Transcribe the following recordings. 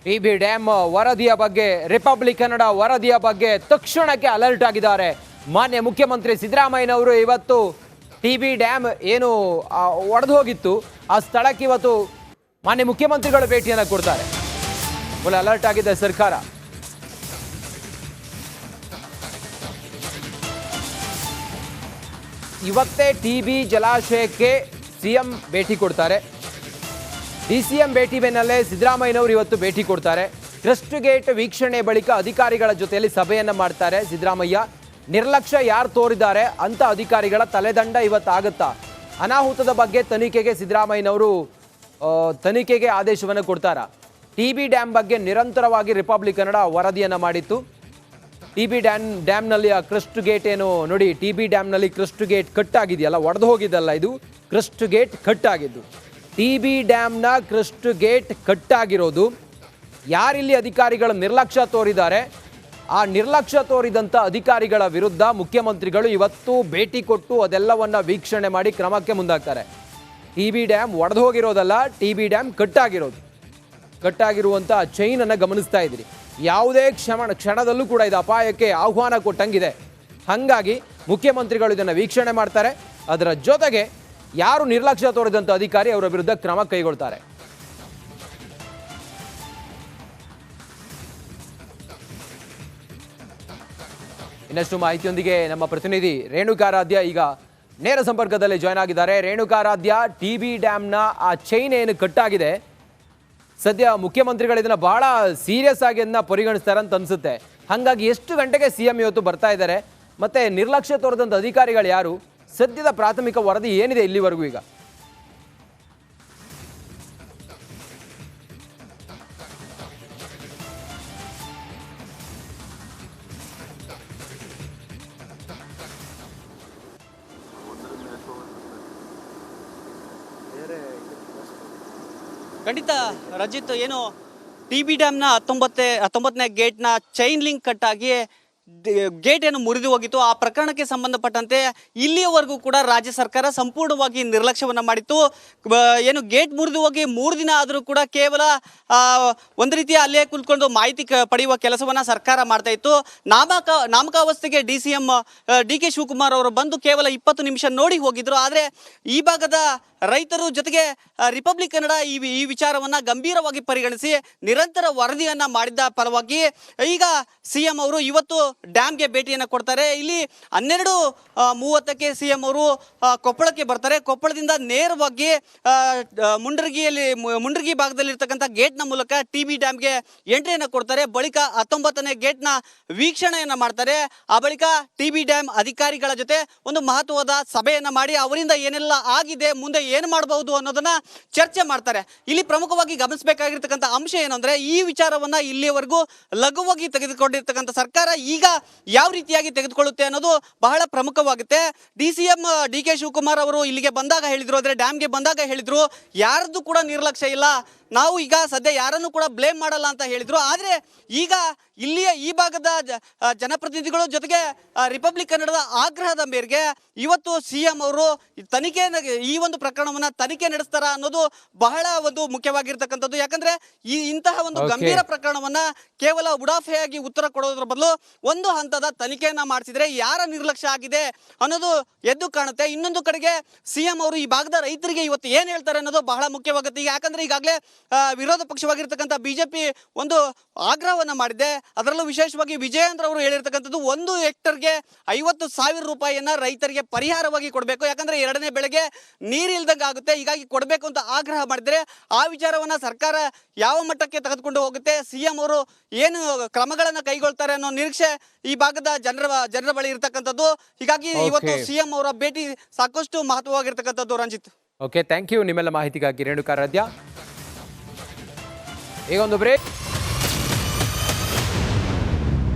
TB dam ವರದಿಯ ಬಗ್ಗೆ republic Kannada ವರದಿಯ ಬಗ್ಗೆ ತಕ್ಷಣಕ್ಕೆ ಅಲರ್ಟ್ ಆಗಿದ್ದಾರೆ. ಮಾನ್ಯ ಮುಖ್ಯಮಂತ್ರಿ ಸಿದ್ದರಾಮಯ್ಯನವರು ಇವತ್ತು ಟಿಬಿ ಡ್ಯಾಮ್ ಏನು ಒಡೆದು ಹೋಗಿತ್ತು ಆ ಸ್ಥಳಕ್ಕೆ ಇವತ್ತು ಮಾನ್ಯ ಮುಖ್ಯಮಂತ್ರಿಗಳು ಭೇಟಿಯನ್ನು ಕೊಡ್ತಾರೆ. ಫುಲ್ ಅಲರ್ಟ್ ಆಗಿದೆ ಸರ್ಕಾರ. ಇವತ್ತೇ ಟಿಬಿ ಜಲಾಶಯಕ್ಕೆ ಸಿಎಂ ಭೇಟಿ ಕೊಡ್ತಾರೆ. ಡಿಸಿಎಂ ಭೇಟಿ ಬೆನ್ನಲ್ಲೇ ಸಿದ್ದರಾಮಯ್ಯನವರು ಇವತ್ತು ಭೇಟಿ ಕೊಡ್ತಾರೆ. ಕ್ರಸ್ಟ್ ಗೇಟ್ ವೀಕ್ಷಣೆ ಬಳಿಕ ಅಧಿಕಾರಿಗಳ ಜೊತೆಯಲ್ಲಿ ಸಭೆಯನ್ನ ಮಾಡ್ತಾರೆ ಸಿದ್ದರಾಮಯ್ಯ. ನಿರ್ಲಕ್ಷ್ಯ ಯಾರು ತೋರಿದ್ದಾರೆ ಅಂತ ಅಧಿಕಾರಿಗಳ ತಲೆದಂಡ ಇವತ್ತಾಗುತ್ತಾ? ಅನಾಹುತದ ಬಗ್ಗೆ ತನಿಖೆಗೆ ಸಿದ್ದರಾಮಯ್ಯನವರು ತನಿಖೆಗೆ ಆದೇಶವನ್ನು ಕೊಡ್ತಾರ. ಟಿಬಿ ಡ್ಯಾಮ್ ಬಗ್ಗೆ ನಿರಂತರವಾಗಿ ರಿಪಬ್ಲಿಕ್ ಕನ್ನಡ ವರದಿಯನ್ನು ಮಾಡಿತ್ತು. ಟಿಬಿ ಡ್ಯಾಮ್ನಲ್ಲಿ ಆ ಕ್ರಸ್ಟ್ ಗೇಟ್ ಏನು ನೋಡಿ, ಟಿಬಿ ಡ್ಯಾಮ್ನಲ್ಲಿ ಕ್ರಸ್ಟ್ ಗೇಟ್ ಕಟ್ ಆಗಿದೆಯಲ್ಲ, ಒಡೆದು ಹೋಗಿದ್ದಲ್ಲ, ಇದು ಕ್ರಸ್ಟ್ ಗೇಟ್ ಕಟ್ ಆಗಿದ್ದು. ಟಿಬಿ ಡ್ಯಾಮ್ನ ಕ್ರಸ್ಟ್ ಗೇಟ್ ಕಟ್ ಆಗಿರೋದು ಯಾರಿಲ್ಲಿ ಅಧಿಕಾರಿಗಳು ನಿರ್ಲಕ್ಷ್ಯ ತೋರಿದ್ದಾರೆ, ಆ ನಿರ್ಲಕ್ಷ್ಯ ತೋರಿದಂಥ ಅಧಿಕಾರಿಗಳ ವಿರುದ್ಧ ಮುಖ್ಯಮಂತ್ರಿಗಳು ಇವತ್ತು ಭೇಟಿ ಕೊಟ್ಟು ಅದೆಲ್ಲವನ್ನ ವೀಕ್ಷಣೆ ಮಾಡಿ ಕ್ರಮಕ್ಕೆ ಮುಂದಾಗ್ತಾರೆ. ಟಿಬಿ ಡ್ಯಾಮ್ ಒಡೆದು ಹೋಗಿರೋದಲ್ಲ, ಟಿಬಿ ಡ್ಯಾಮ್ ಕಟ್ಟಾಗಿರುವಂಥ ಚೈನನ್ನು ಗಮನಿಸ್ತಾ ಇದ್ದೀರಿ. ಯಾವುದೇ ಕ್ಷಣದಲ್ಲೂ ಕೂಡ ಇದು ಅಪಾಯಕ್ಕೆ ಆಹ್ವಾನ ಕೊಟ್ಟಂಗಿದೆ. ಹಾಗಾಗಿ ಮುಖ್ಯಮಂತ್ರಿಗಳು ಇದನ್ನು ವೀಕ್ಷಣೆ ಮಾಡ್ತಾರೆ. ಅದರ ಜೊತೆಗೆ ಯಾರು ನಿರ್ಲಕ್ಷ್ಯ ತೋರಿದಂಥ ಅಧಿಕಾರಿ ಅವರ ವಿರುದ್ಧ ಕ್ರಮ ಕೈಗೊಳ್ತಾರೆ. ಇನ್ನಷ್ಟು ಮಾಹಿತಿಯೊಂದಿಗೆ ನಮ್ಮ ಪ್ರತಿನಿಧಿ ರೇಣುಕಾರಾಧ್ಯ ಈಗ ನೇರ ಸಂಪರ್ಕದಲ್ಲಿ ಜಾಯ್ನ್ ಆಗಿದ್ದಾರೆ. ರೇಣುಕಾರಾಧ್ಯ, ಟಿಬಿ ಡ್ಯಾಮ್ನ ಆ ಚೈನ್ ಏನು ಕಟ್ಟಾಗಿದೆ, ಸದ್ಯ ಮುಖ್ಯಮಂತ್ರಿಗಳು ಇದನ್ನ ಬಹಳ ಸೀರಿಯಸ್ ಆಗಿ ಅದನ್ನ ಪರಿಗಣಿಸ್ತಾರೆ ಅಂತ ಅನ್ಸುತ್ತೆ. ಹಾಗಾಗಿ ಎಷ್ಟು ಗಂಟೆಗೆ ಸಿಎಂ ಇವತ್ತು ಬರ್ತಾ ಇದ್ದಾರೆ, ಮತ್ತೆ ನಿರ್ಲಕ್ಷ್ಯ ತೋರಿದಂಥ ಅಧಿಕಾರಿಗಳು ಯಾರು, ಸದ್ಯದ ಪ್ರಾಥಮಿಕ ವರದಿ ಏನಿದೆ ಇಲ್ಲಿವರೆಗೂ? ಈಗ ಖಂಡಿತ ರಜಿತ್, ಏನು ಟಿಬಿ ಡ್ಯಾಮ್ನ 19ನೇ ಗೇಟ್ನ ಚೈನ್ ಲಿಂಕ್ ಕಟ್ ಆಗಿ ಗೇಟ್ ಏನು ಮುರಿದು ಹೋಗಿತ್ತು, ಆ ಪ್ರಕರಣಕ್ಕೆ ಸಂಬಂಧಪಟ್ಟಂತೆ ಇಲ್ಲಿಯವರೆಗೂ ಕೂಡ ರಾಜ್ಯ ಸರ್ಕಾರ ಸಂಪೂರ್ಣವಾಗಿ ನಿರ್ಲಕ್ಷ್ಯವನ್ನು ಮಾಡಿತ್ತು. ಏನು ಗೇಟ್ ಮುರಿದು ಹೋಗಿ 3 ದಿನ ಆದರೂ ಕೂಡ ಕೇವಲ ಒಂದು ರೀತಿಯ ಅಲ್ಲೇ ಕುಳಿತುಕೊಂಡು ಮಾಹಿತಿ ಪಡೆಯುವ ಕೆಲಸವನ್ನು ಸರ್ಕಾರ ಮಾಡ್ತಾ ಇತ್ತು. ನಾಮಕಾವಸ್ಥೆಗೆ DCM DK ಶಿವಕುಮಾರ್ ಅವರು ಬಂದು ಕೇವಲ 20 ನಿಮಿಷ ನೋಡಿ ಹೋಗಿದ್ರು. ಆದರೆ ಈ ಭಾಗದ ರೈತರು ಜೊತೆಗೆ ರಿಪಬ್ಲಿಕ್ ಕನ್ನಡ ಈ ವಿಚಾರವನ್ನು ಗಂಭೀರವಾಗಿ ಪರಿಗಣಿಸಿ ನಿರಂತರ ವರದಿಯನ್ನು ಮಾಡಿದ್ದ ಫಲವಾಗಿ ಈಗ ಸಿಎಂ ಅವರು ಇವತ್ತು ಡ್ಯಾಮ್ಗೆ ಭೇಟಿಯನ್ನು ಕೊಡ್ತಾರೆ. ಇಲ್ಲಿ 12:30ಕ್ಕೆ ಸಿಎಂ ಅವರು ಕೊಪ್ಪಳಕ್ಕೆ ಬರ್ತಾರೆ. ಕೊಪ್ಪಳದಿಂದ ನೇರವಾಗಿ ಮುಂಡ್ರಗಿ ಭಾಗದಲ್ಲಿರ್ತಕ್ಕಂಥ ಗೇಟ್ನ ಮೂಲಕ ಟಿಬಿ ಡ್ಯಾಮ್ಗೆ ಎಂಟ್ರಿಯನ್ನು ಕೊಡ್ತಾರೆ. ಬಳಿಕ 19ನೇ ಗೇಟ್ನ ವೀಕ್ಷಣೆಯನ್ನು ಮಾಡ್ತಾರೆ. ಆ ಬಳಿಕ ಟಿಬಿ ಡ್ಯಾಮ್ ಅಧಿಕಾರಿಗಳ ಜೊತೆ ಒಂದು ಮಹತ್ವದ ಸಭೆಯನ್ನು ಮಾಡಿ ಅವರಿಂದ ಏನೆಲ್ಲ ಆಗಿದೆ, ಮುಂದೆ ಏನು ಮಾಡಬಹುದು ಅನ್ನೋದನ್ನ ಚರ್ಚೆ ಮಾಡ್ತಾರೆ. ಇಲ್ಲಿ ಪ್ರಮುಖವಾಗಿ ಗಮನಿಸಬೇಕಾಗಿರ್ತಕ್ಕಂಥ ಅಂಶ ಏನು ಅಂದ್ರೆ, ಈ ವಿಚಾರವನ್ನ ಇಲ್ಲಿಯವರೆಗೂ ಲಘುವಾಗಿ ತೆಗೆದುಕೊಂಡಿರ್ತಕ್ಕಂಥ ಸರ್ಕಾರ ಈಗ ಯಾವ ರೀತಿಯಾಗಿ ತೆಗೆದುಕೊಳ್ಳುತ್ತೆ ಅನ್ನೋದು ಬಹಳ ಪ್ರಮುಖವಾಗುತ್ತೆ. DCM DK ಶಿವಕುಮಾರ್ ಅವರು ಇಲ್ಲಿಗೆ ಬಂದಾಗ ಹೇಳಿದ್ರು, ಅಂದ್ರೆ ಡ್ಯಾಮ್ಗೆ ಬಂದಾಗ ಹೇಳಿದ್ರು, ಯಾರದ್ದು ಕೂಡ ನಿರ್ಲಕ್ಷ್ಯ ಇಲ್ಲ, ನಾವು ಈಗ ಸದ್ಯ ಯಾರನ್ನು ಕೂಡ ಬ್ಲೇಮ್ ಮಾಡಲ್ಲ ಅಂತ ಹೇಳಿದ್ರು. ಆದರೆ ಈಗ ಇಲ್ಲಿಯ ಈ ಭಾಗದ ಜನಪ್ರತಿನಿಧಿಗಳು ಜೊತೆಗೆ ರಿಪಬ್ಲಿಕ್ ಕನ್ನಡದ ಆಗ್ರಹದ ಮೇರೆಗೆ ಇವತ್ತು ಸಿಎಂ ಅವರು ಈ ಒಂದು ಪ್ರಕರಣವನ್ನ ತನಿಖೆ ನಡೆಸ್ತಾರ ಅನ್ನೋದು ಬಹಳ ಒಂದು ಮುಖ್ಯವಾಗಿರ್ತಕ್ಕಂಥದ್ದು. ಯಾಕಂದ್ರೆ ಇಂತಹ ಒಂದು ಗಂಭೀರ ಪ್ರಕರಣವನ್ನ ಕೇವಲ ಉಡಾಫೆಯಾಗಿ ಉತ್ತರ ಕೊಡೋದ್ರ ಬದಲು ಒಂದು ಹಂತದ ತನಿಖೆಯನ್ನ ಮಾಡಿಸಿದ್ರೆ ಯಾರ ನಿರ್ಲಕ್ಷ್ಯ ಆಗಿದೆ ಅನ್ನೋದು ಎದ್ದು ಕಾಣುತ್ತೆ. ಇನ್ನೊಂದು ಕಡೆಗೆ ಸಿಎಂ ಅವರು ಈ ಭಾಗದ ರೈತರಿಗೆ ಇವತ್ತು ಏನ್ ಹೇಳ್ತಾರೆ ಅನ್ನೋದು ಬಹಳ ಮುಖ್ಯವಾಗುತ್ತೆ. ಯಾಕಂದ್ರೆ ಈಗಾಗಲೇ ವಿರೋಧ ಪಕ್ಷವಾಗಿರ್ತಕ್ಕಂಥ ಬಿಜೆಪಿ ಒಂದು ಆಗ್ರಹವನ್ನ ಮಾಡಿದೆ. ಅದರಲ್ಲೂ ವಿಶೇಷವಾಗಿ ವಿಜಯೇಂದ್ರ ಅವರು ಹೇಳಿರ್ತಕ್ಕಂಥದ್ದು 1 ಹೆಕ್ಟರ್ಗೆ 50,000 ರೂಪಾಯಿಯನ್ನ ರೈತರಿಗೆ ಪರಿಹಾರವಾಗಿ ಕೊಡಬೇಕು. ಯಾಕಂದ್ರೆ 2ನೇ ಬೆಳೆಗೆ ನೀರಿಲ್ದಂಗೆ ಆಗುತ್ತೆ, ಹೀಗಾಗಿ ಕೊಡಬೇಕು ಅಂತ ಆಗ್ರಹ ಮಾಡಿದ್ರೆ ಆ ವಿಚಾರವನ್ನ ಸರ್ಕಾರ ಯಾವ ಮಟ್ಟಕ್ಕೆ ತೆಗೆದುಕೊಂಡು ಹೋಗುತ್ತೆ, ಸಿಎಂ ಅವರು ಏನು ಕ್ರಮಗಳನ್ನ ಕೈಗೊಳ್ತಾರೆ ಅನ್ನೋ ನಿರೀಕ್ಷೆ ಈ ಭಾಗದ ಜನರ ಬಳಿ ಇರ್ತಕ್ಕಂಥದ್ದು. ಹೀಗಾಗಿ ಇವತ್ತು ಸಿಎಂ ಅವರ ಭೇಟಿ ಸಾಕಷ್ಟು ಮಹತ್ವವಾಗಿರ್ತಕ್ಕಂಥದ್ದು. ರಂಜಿತ್, ಓಕೆ, ಥ್ಯಾಂಕ್ ಯು ನಿಮ್ಮೆಲ್ಲ ಮಾಹಿತಿಗಾಗಿ ರೇಣುಕಾರಾಧ್ಯ. ಈಗ ಒಂದು ಬ್ರೇಕ್.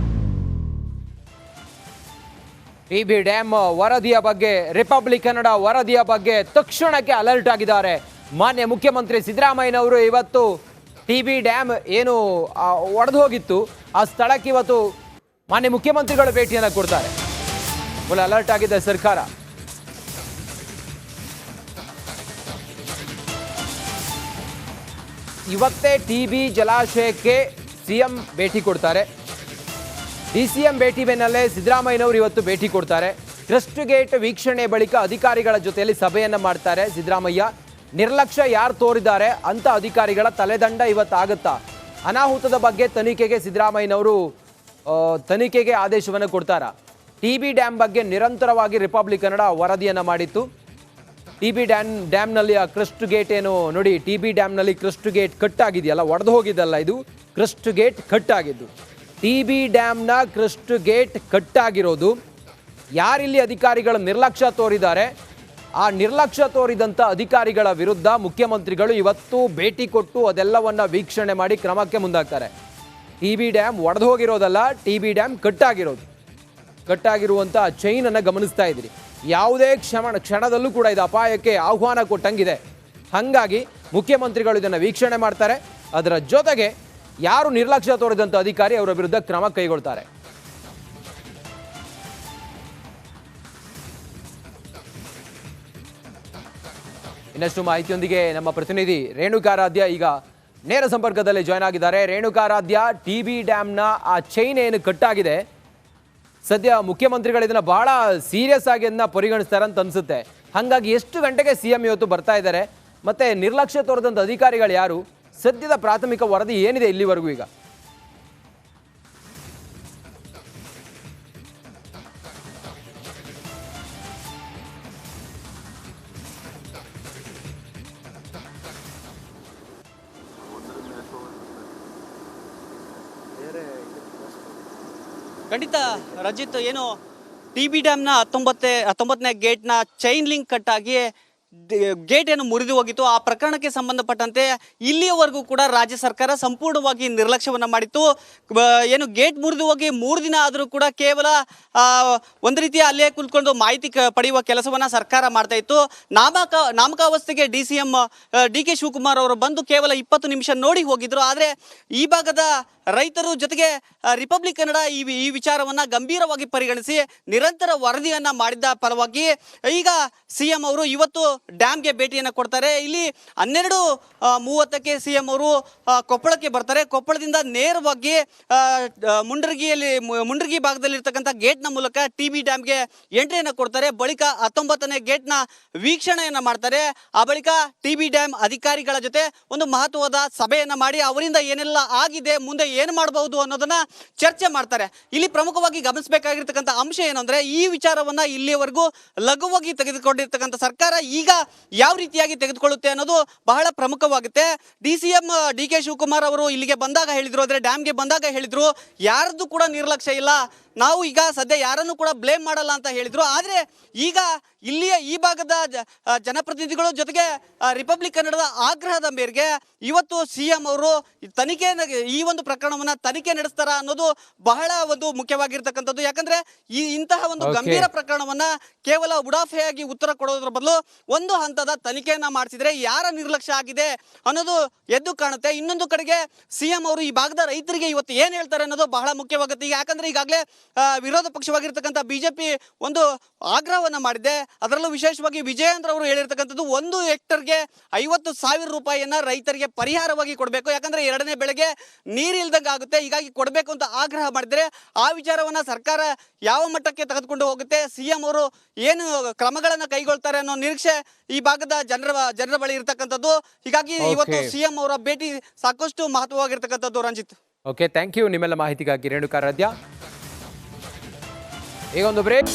ಟಿಬಿ ಡ್ಯಾಮ್ ವರದಿಯ ಬಗ್ಗೆ ರಿಪಬ್ಲಿಕ್ ಕನ್ನಡ ವರದಿಯ ಬಗ್ಗೆ ತಕ್ಷಣಕ್ಕೆ ಅಲರ್ಟ್ ಆಗಿದ್ದಾರೆ. ಮಾನ್ಯ ಮುಖ್ಯಮಂತ್ರಿ ಸಿದ್ದರಾಮಯ್ಯನವರು ಇವತ್ತು ಟಿಬಿ ಡ್ಯಾಮ್ ಏನು ಒಡೆದು ಹೋಗಿತ್ತು ಆ ಸ್ಥಳಕ್ಕೆ ಇವತ್ತು ಮಾನ್ಯ ಮುಖ್ಯಮಂತ್ರಿಗಳು ಭೇಟಿಯನ್ನು ಕೊಡ್ತಾರೆ. ಫುಲ್ ಅಲರ್ಟ್ ಆಗಿದೆ ಸರ್ಕಾರ. ಇವತ್ತೇ ಟಿಬಿ ಜಲಾಶಯಕ್ಕೆ ಸಿಎಂ ಭೇಟಿ ಕೊಡ್ತಾರೆ. ಡಿಸಿಎಂ ಭೇಟಿ ಬೆನ್ನಲ್ಲೇ ಸಿದ್ದರಾಮಯ್ಯನವರು ಇವತ್ತು ಭೇಟಿ ಕೊಡ್ತಾರೆ. ಕ್ರಸ್ಟ್ ಗೇಟ್ ವೀಕ್ಷಣೆ ಬಳಿಕ ಅಧಿಕಾರಿಗಳ ಜೊತೆಯಲ್ಲಿ ಸಭೆಯನ್ನ ಮಾಡ್ತಾರೆ ಸಿದ್ದರಾಮಯ್ಯ. ನಿರ್ಲಕ್ಷ್ಯ ಯಾರು ತೋರಿದ್ದಾರೆ ಅಂತ ಅಧಿಕಾರಿಗಳ ತಲೆದಂಡ ಇವತ್ತಾಗುತ್ತಾ? ಅನಾಹುತದ ಬಗ್ಗೆ ತನಿಖೆಗೆ ಸಿದ್ದರಾಮಯ್ಯನವರು ತನಿಖೆಗೆ ಆದೇಶವನ್ನು ಕೊಡ್ತಾರ? ಟಿಬಿ ಡ್ಯಾಮ್ ಬಗ್ಗೆ ನಿರಂತರವಾಗಿ ರಿಪಬ್ಲಿಕ್ ಕನ್ನಡ ವರದಿಯನ್ನು ಮಾಡಿತ್ತು. ಟಿಬಿ ಡ್ಯಾಮ್ನಲ್ಲಿ ಆ ಕ್ರಸ್ಟ್ ಗೇಟ್ ಏನು ನೋಡಿ, ಟಿಬಿ ಡ್ಯಾಮ್ನಲ್ಲಿ ಕ್ರಸ್ಟ್ ಗೇಟ್ ಕಟ್ ಆಗಿದೆಯಲ್ಲ, ಒಡೆದು ಹೋಗಿದ್ದಲ್ಲ, ಇದು ಕ್ರಸ್ಟ್ ಗೇಟ್ ಕಟ್ ಆಗಿದ್ದು. ಟಿಬಿ ಡ್ಯಾಮ್ನ ಕ್ರಸ್ಟ್ ಗೇಟ್ ಕಟ್ ಆಗಿರೋದು ಯಾರಿಲ್ಲಿ ಅಧಿಕಾರಿಗಳು ನಿರ್ಲಕ್ಷ್ಯ ತೋರಿದ್ದಾರೆ, ಆ ನಿರ್ಲಕ್ಷ್ಯ ತೋರಿದಂಥ ಅಧಿಕಾರಿಗಳ ವಿರುದ್ಧ ಮುಖ್ಯಮಂತ್ರಿಗಳು ಇವತ್ತು ಭೇಟಿ ಕೊಟ್ಟು ಅದೆಲ್ಲವನ್ನ ವೀಕ್ಷಣೆ ಮಾಡಿ ಕ್ರಮಕ್ಕೆ ಮುಂದಾಗ್ತಾರೆ. ಟಿಬಿ ಡ್ಯಾಮ್ ಒಡೆದು ಹೋಗಿರೋದಲ್ಲ, ಟಿಬಿ ಡ್ಯಾಮ್ ಕಟ್ಟಾಗಿರುವಂಥ ಚೈನನ್ನು ಗಮನಿಸ್ತಾ ಇದ್ದೀರಿ. ಯಾವುದೇ ಕ್ಷಣದಲ್ಲೂ ಕೂಡ ಇದು ಅಪಾಯಕ್ಕೆ ಆಹ್ವಾನ ಕೊಟ್ಟಂಗಿದೆ. ಹಾಗಾಗಿ ಮುಖ್ಯಮಂತ್ರಿಗಳು ಇದನ್ನು ವೀಕ್ಷಣೆ ಮಾಡ್ತಾರೆ. ಅದರ ಜೊತೆಗೆ ಯಾರು ನಿರ್ಲಕ್ಷ್ಯ ತೋರಿದಂಥ ಅಧಿಕಾರಿ ಅವರ ವಿರುದ್ಧ ಕ್ರಮ ಕೈಗೊಳ್ತಾರೆ. ಇನ್ನಷ್ಟು ಮಾಹಿತಿಯೊಂದಿಗೆ ನಮ್ಮ ಪ್ರತಿನಿಧಿ ರೇಣುಕಾರಾಧ್ಯ ಈಗ ನೇರ ಸಂಪರ್ಕದಲ್ಲಿ ಜಾಯ್ನ್ ಆಗಿದ್ದಾರೆ. ರೇಣುಕಾರಾಧ್ಯ, ಟಿಬಿ ಡ್ಯಾಮ್ನ ಆ ಚೈನ್ ಏನು ಕಟ್ಟಾಗಿದೆ, ಸದ್ಯ ಮುಖ್ಯಮಂತ್ರಿಗಳು ಇದನ್ನ ಬಹಳ ಸೀರಿಯಸ್ ಆಗಿ ಅದನ್ನ ಪರಿಗಣಿಸ್ತಾರೆ ಅಂತ ಅನ್ಸುತ್ತೆ. ಹಾಗಾಗಿ ಎಷ್ಟು ಗಂಟೆಗೆ ಸಿಎಂ ಇವತ್ತು ಬರ್ತಾ ಇದ್ದಾರೆ, ಮತ್ತೆ ನಿರ್ಲಕ್ಷ್ಯ ತೋರಿದಂಥ ಅಧಿಕಾರಿಗಳು ಯಾರು, ಸದ್ಯದ ಪ್ರಾಥಮಿಕ ವರದಿ ಏನಿದೆ ಇಲ್ಲಿವರೆಗೂ ಈಗ? ಖಂಡಿತ ರಜಿತ್, ಏನು ಟಿಬಿ ಡ್ಯಾಮ್ನ 19ನೇ ಗೇಟ್ನ ಚೈನ್ ಲಿಂಕ್ ಕಟ್ ಆಗಿ ಗೇಟ್ ಏನು ಮುರಿದು ಹೋಗಿತ್ತು, ಆ ಪ್ರಕರಣಕ್ಕೆ ಸಂಬಂಧಪಟ್ಟಂತೆ ಇಲ್ಲಿಯವರೆಗೂ ಕೂಡ ರಾಜ್ಯ ಸರ್ಕಾರ ಸಂಪೂರ್ಣವಾಗಿ ನಿರ್ಲಕ್ಷ್ಯವನ್ನ ಮಾಡಿತ್ತು. ಏನು ಗೇಟ್ ಮುರಿದು ಹೋಗಿ 3 ದಿನ ಆದರೂ ಕೂಡ ಕೇವಲ ಒಂದು ರೀತಿಯ ಅಲ್ಲೇ ಕುತ್ಕೊಂಡು ಮಾಹಿತಿ ಪಡೆಯುವ ಕೆಲಸವನ್ನ ಸರ್ಕಾರ ಮಾಡ್ತಾ ಇತ್ತು. ನಾಮಕಾವಸ್ಥೆಗೆ DCM DK ಶಿವಕುಮಾರ್ ಅವರು ಬಂದು ಕೇವಲ 20 ನಿಮಿಷ ನೋಡಿ ಹೋಗಿದ್ರು. ಆದರೆ ಈ ಭಾಗದ ರೈತರು ಜೊತೆಗೆ ರಿಪಬ್ಲಿಕ್ ಕನ್ನಡ ಈ ವಿಚಾರವನ್ನ ಗಂಭೀರವಾಗಿ ಪರಿಗಣಿಸಿ ನಿರಂತರ ವರದಿಯನ್ನ ಮಾಡಿದ್ದ ಫಲವಾಗಿ ಈಗ ಸಿಎಂ ಅವರು ಇವತ್ತು ಡ್ಯಾಮ್ಗೆ ಭೇಟಿಯನ್ನು ಕೊಡ್ತಾರೆ. ಇಲ್ಲಿ 12:30ಕ್ಕೆ ಸಿಎಂ ಅವರು ಕೊಪ್ಪಳಕ್ಕೆ ಬರ್ತಾರೆ. ಕೊಪ್ಪಳದಿಂದ ನೇರವಾಗಿ ಮುಂಡ್ರಗಿ ಭಾಗದಲ್ಲಿರ್ತಕ್ಕಂಥ ಗೇಟ್ನ ಮೂಲಕ ಟಿಬಿ ಡ್ಯಾಮ್ಗೆ ಎಂಟ್ರಿಯನ್ನು ಕೊಡ್ತಾರೆ. ಬಳಿಕ 19ನೇ ಗೇಟ್ನ ವೀಕ್ಷಣೆಯನ್ನ ಮಾಡ್ತಾರೆ. ಆ ಬಳಿಕ ಟಿಬಿ ಡ್ಯಾಮ್ ಅಧಿಕಾರಿಗಳ ಜೊತೆ ಒಂದು ಮಹತ್ವದ ಸಭೆಯನ್ನ ಮಾಡಿ ಅವರಿಂದ ಏನೆಲ್ಲ ಆಗಿದೆ, ಮುಂದೆ ಏನು ಮಾಡಬಹುದು ಅನ್ನೋದನ್ನ ಚರ್ಚೆ ಮಾಡ್ತಾರೆ. ಇಲ್ಲಿ ಪ್ರಮುಖವಾಗಿ ಗಮನಿಸಬೇಕಾಗಿರ್ತಕ್ಕಂಥ ಅಂಶ ಏನಂದ್ರೆ, ಈ ವಿಚಾರವನ್ನ ಇಲ್ಲಿಯವರೆಗೂ ಲಘುವಾಗಿ ತೆಗೆದುಕೊಂಡಿರ್ತಕ್ಕಂಥ ಸರ್ಕಾರ ಈಗ ಯಾವ ರೀತಿಯಾಗಿ ತೆಗೆದುಕೊಳ್ಳುತ್ತೆ ಅನ್ನೋದು ಬಹಳ ಪ್ರಮುಖವಾಗುತ್ತೆ. DCM DK ಶಿವಕುಮಾರ್ ಅವರು ಇಲ್ಲಿಗೆ ಬಂದಾಗ ಹೇಳಿದ್ರು, ಅಂದ್ರೆ ಡ್ಯಾಮ್ಗೆ ಬಂದಾಗ ಹೇಳಿದ್ರು, ಯಾರದ್ದು ಕೂಡ ನಿರ್ಲಕ್ಷ್ಯ ಇಲ್ಲ, ನಾವು ಈಗ ಸದ್ಯ ಯಾರನ್ನು ಕೂಡ ಬ್ಲೇಮ್ ಮಾಡಲ್ಲ ಅಂತ ಹೇಳಿದ್ರು. ಆದರೆ ಈಗ ಇಲ್ಲಿಯ ಈ ಭಾಗದ ಜನಪ್ರತಿನಿಧಿಗಳು ಜೊತೆಗೆ ರಿಪಬ್ಲಿಕ್ ಕನ್ನಡದ ಆಗ್ರಹದ ಮೇರೆಗೆ ಇವತ್ತು ಸಿಎಂ ಅವರು ಈ ಒಂದು ಪ್ರಕರಣವನ್ನ ತನಿಖೆ ನಡೆಸ್ತಾರ ಅನ್ನೋದು ಬಹಳ ಒಂದು ಮುಖ್ಯವಾಗಿರ್ತಕ್ಕಂಥದ್ದು. ಯಾಕಂದ್ರೆ ಇಂತಹ ಒಂದು ಗಂಭೀರ ಪ್ರಕರಣವನ್ನ ಕೇವಲ ಉಡಾಫೆಯಾಗಿ ಉತ್ತರ ಕೊಡೋದ್ರ ಬದಲು ಒಂದು ಹಂತದ ತನಿಖೆಯನ್ನ ಮಾಡಿಸಿದ್ರೆ ಯಾರ ನಿರ್ಲಕ್ಷ್ಯ ಆಗಿದೆ ಅನ್ನೋದು ಎದ್ದು ಕಾಣುತ್ತೆ. ಇನ್ನೊಂದು ಕಡೆಗೆ ಸಿಎಂ ಅವರು ಈ ಭಾಗದ ರೈತರಿಗೆ ಇವತ್ತು ಏನ್ ಹೇಳ್ತಾರೆ ಅನ್ನೋದು ಬಹಳ ಮುಖ್ಯವಾಗುತ್ತೆ. ಯಾಕಂದ್ರೆ ಈಗಾಗಲೇ ವಿರೋಧ ಪಕ್ಷವಾಗಿರ್ತಕ್ಕಂಥ ಬಿಜೆಪಿ ಒಂದು ಆಗ್ರಹವನ್ನ ಮಾಡಿದೆ. ಅದರಲ್ಲೂ ವಿಶೇಷವಾಗಿ ವಿಜಯೇಂದ್ರ ಅವರು ಹೇಳಿರ್ತಕ್ಕಂಥದ್ದು 1 ಹೆಕ್ಟರ್ಗೆ 50,000 ರೂಪಾಯಿಯನ್ನ ರೈತರಿಗೆ ಪರಿಹಾರವಾಗಿ ಕೊಡಬೇಕು. ಯಾಕಂದ್ರೆ 2ನೇ ಬೆಳೆಗೆ ನೀರಿಲ್ದಂಗೆ ಆಗುತ್ತೆ, ಹೀಗಾಗಿ ಕೊಡಬೇಕು ಅಂತ ಆಗ್ರಹ ಮಾಡಿದ್ರೆ ಆ ವಿಚಾರವನ್ನ ಸರ್ಕಾರ ಯಾವ ಮಟ್ಟಕ್ಕೆ ತೆಗೆದುಕೊಂಡು ಹೋಗುತ್ತೆ, ಸಿಎಂ ಅವರು ಏನು ಕ್ರಮಗಳನ್ನ ಕೈಗೊಳ್ತಾರೆ ಅನ್ನೋ ನಿರೀಕ್ಷೆ ಈ ಭಾಗದ ಜನರ ಬಳಿ ಇರ್ತಕ್ಕಂಥದ್ದು. ಹೀಗಾಗಿ ಇವತ್ತು ಸಿಎಂ ಅವರ ಭೇಟಿ ಸಾಕಷ್ಟು ಮಹತ್ವವಾಗಿರ್ತಕ್ಕಂಥದ್ದು. ರಂಜಿತ್, ಓಕೆ, ಥ್ಯಾಂಕ್ ಯು ನಿಮ್ಮೆಲ್ಲ ಮಾಹಿತಿಗಾಗಿ ರೇಣುಕಾರಾಧ್ಯ. ಈಗ ಒಂದು ಬ್ರೇಕ್.